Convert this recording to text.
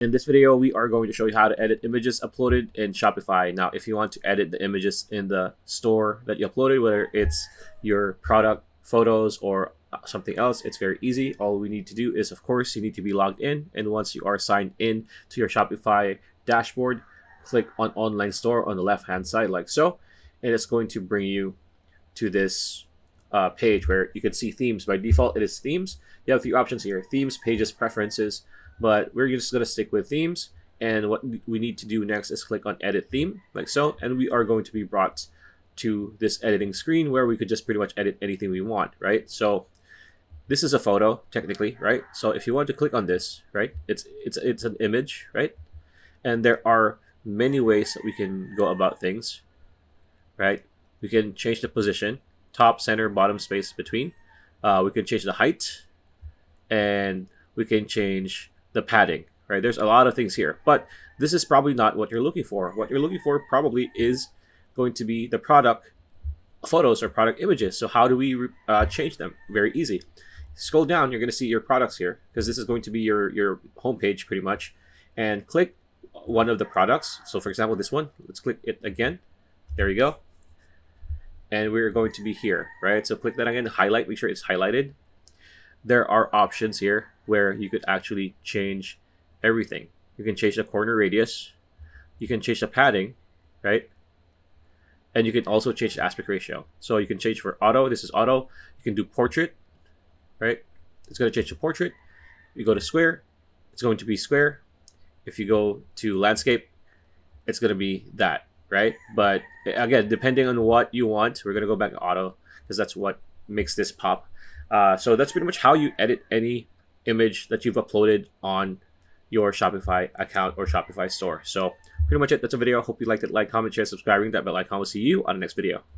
In this video, we are going to show you how to edit images uploaded in Shopify. Now, if you want to edit the images in the store that you uploaded, whether it's your product photos or something else, it's very easy. All we need to do is, of course, you need to be logged in. And once you are signed in to your Shopify dashboard, click on Online Store on the left-hand side like so. And it's going to bring you to this page where you can see themes. By default, it is themes. You have a few options here: themes, pages, preferences. But we're just going to stick with themes. And what we need to do next is click on edit theme like so. And we are going to be brought to this editing screen where we could just pretty much edit anything we want, right? So this is a photo technically, right? So if you want to click on this, right, it's an image, right? And there are many ways that we can go about things, right? We can change the position, top, center, bottom, space between. We can change the height, and we can change the padding, right? There's a lot of things here, but this is probably not what you're looking for. What you're looking for probably is going to be the product photos or product images. So how do we change them? Very easy. Scroll down, you're going to see your products here, because this is going to be your homepage pretty much, and click one of the products. So for example, this one, let's click it again. There you go. And we're going to be here, right? So click that again, highlight, make sure it's highlighted. There are options here where you could actually change everything. You can change the corner radius, you can change the padding, right? And you can also change the aspect ratio. So you can change for auto, this is auto. You can do portrait, right? It's going to change to portrait. You go to square, it's going to be square. If you go to landscape, it's going to be that, right? But again, depending on what you want, we're going to go back to auto because that's what makes this pop. So that's pretty much how you edit any image that you've uploaded on your Shopify account or Shopify store. So pretty much it. That's a video. Hope you liked it. Like, comment, share, subscribing. That bell icon. We'll see you on the next video.